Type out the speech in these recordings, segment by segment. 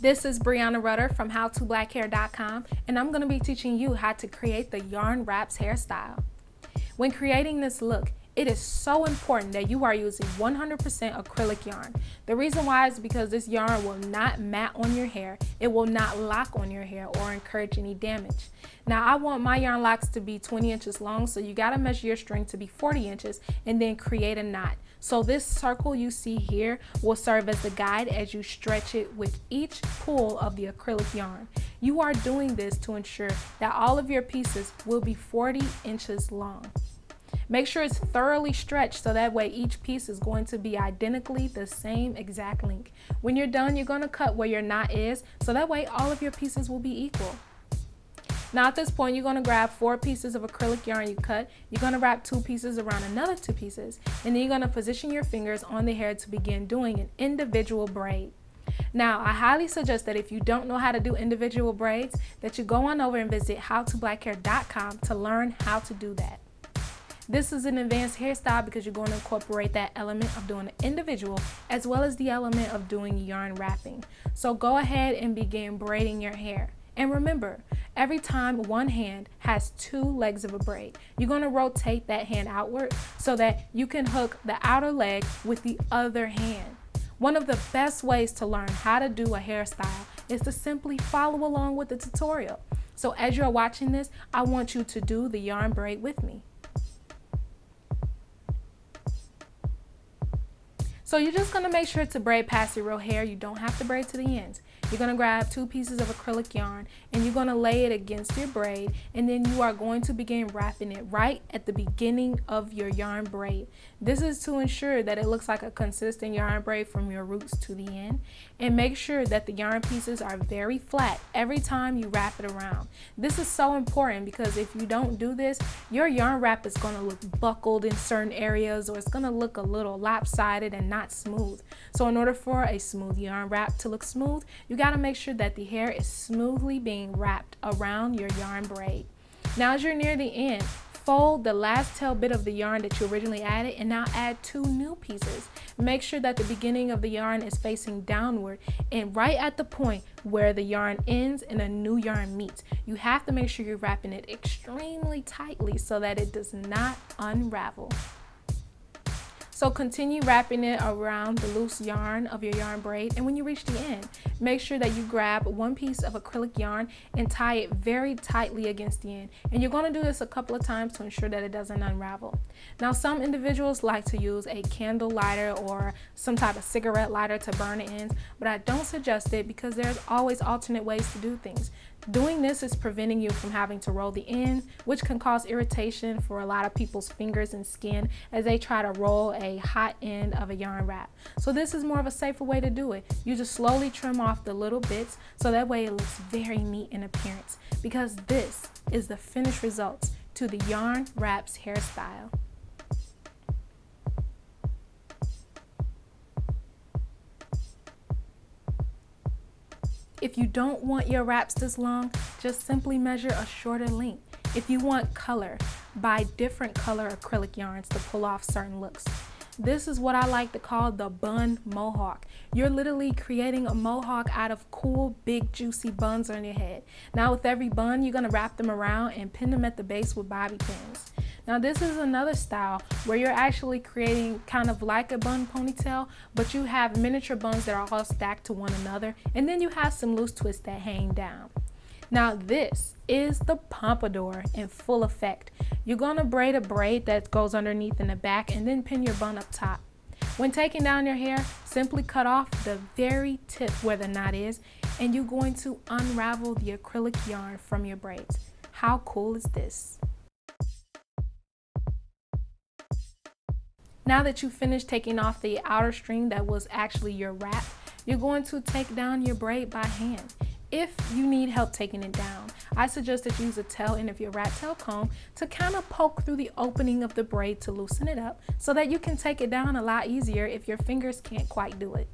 This is Breanna Rutter from howtoblackhair.com, and I'm going to be teaching you how to create the yarn wraps hairstyle. When creating this look, it is so important that you are using 100% acrylic yarn. The reason why is because this yarn will not mat on your hair, it will not lock on your hair or encourage any damage. Now I want my yarn locks to be 20 inches long, so you got to measure your string to be 40 inches and then create a knot. So this circle you see here will serve as the guide as you stretch it with each pull of the acrylic yarn. You are doing this to ensure that all of your pieces will be 40 inches long. Make sure it's thoroughly stretched so that way each piece is going to be identically the same exact length. When you're done, you're going to cut where your knot is so that way all of your pieces will be equal. Now at this point, you're going to grab 4 pieces of acrylic yarn you cut. You're going to wrap 2 pieces around another 2 pieces, and then you're going to position your fingers on the hair to begin doing an individual braid. Now, I highly suggest that if you don't know how to do individual braids, that you go on over and visit howtoblackhair.com to learn how to do that. This is an advanced hairstyle because you're going to incorporate that element of doing an individual as well as the element of doing yarn wrapping. So go ahead and begin braiding your hair. And remember, every time one hand has 2 legs of a braid, you're going to rotate that hand outward so that you can hook the outer leg with the other hand. One of the best ways to learn how to do a hairstyle is to simply follow along with the tutorial. So as you're watching this, I want you to do the yarn braid with me. So you're just going to make sure to braid past your real hair. You don't have to braid to the ends. You're going to grab 2 pieces of acrylic yarn and you're going to lay it against your braid, and then you are going to begin wrapping it right at the beginning of your yarn braid. This is to ensure that it looks like a consistent yarn braid from your roots to the end, and make sure that the yarn pieces are very flat every time you wrap it around. This is so important because if you don't do this, your yarn wrap is going to look buckled in certain areas, or it's going to look a little lopsided and not smooth. So in order for a smooth yarn wrap to look smooth, you got to make sure that the hair is smoothly being wrapped around your yarn braid. Now as you're near the end, fold the last tail bit of the yarn that you originally added and now add 2 new pieces. Make sure that the beginning of the yarn is facing downward and right at the point where the yarn ends and a new yarn meets. You have to make sure you're wrapping it extremely tightly so that it does not unravel. So continue wrapping it around the loose yarn of your yarn braid, and when you reach the end, make sure that you grab 1 piece of acrylic yarn and tie it very tightly against the end. And you're going to do this a couple of times to ensure that it doesn't unravel. Now some individuals like to use a candle lighter or some type of cigarette lighter to burn the ends, but I don't suggest it because there's always alternate ways to do things. Doing this is preventing you from having to roll the end, which can cause irritation for a lot of people's fingers and skin as they try to roll a hot end of a yarn wrap. So this is more of a safer way to do it. You just slowly trim off the little bits so that way it looks very neat in appearance, because this is the finished results to the yarn wraps hairstyle. If you don't want your wraps this long, just simply measure a shorter length. If you want color, buy different color acrylic yarns to pull off certain looks. This is what I like to call the bun mohawk. You're literally creating a mohawk out of cool, big, juicy buns on your head. Now with every bun, you're going to wrap them around and pin them at the base with bobby pins. Now this is another style where you're actually creating kind of like a bun ponytail, but you have miniature buns that are all stacked to one another, and then you have some loose twists that hang down. Now this is the pompadour in full effect. You're going to braid a braid that goes underneath in the back and then pin your bun up top. When taking down your hair, simply cut off the very tip where the knot is, and you're going to unravel the acrylic yarn from your braids. How cool is this? Now that you've finished taking off the outer string that was actually your wrap, you're going to take down your braid by hand. If you need help taking it down, I suggest that you use a tail end of your rat tail comb to kind of poke through the opening of the braid to loosen it up so that you can take it down a lot easier if your fingers can't quite do it.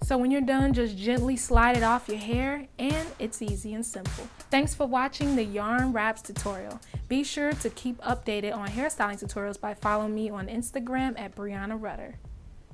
So when you're done, just gently slide it off your hair, and it's easy and simple. Thanks for watching the yarn wraps tutorial. Be sure to keep updated on hairstyling tutorials by following me on Instagram at Breanna Rutter.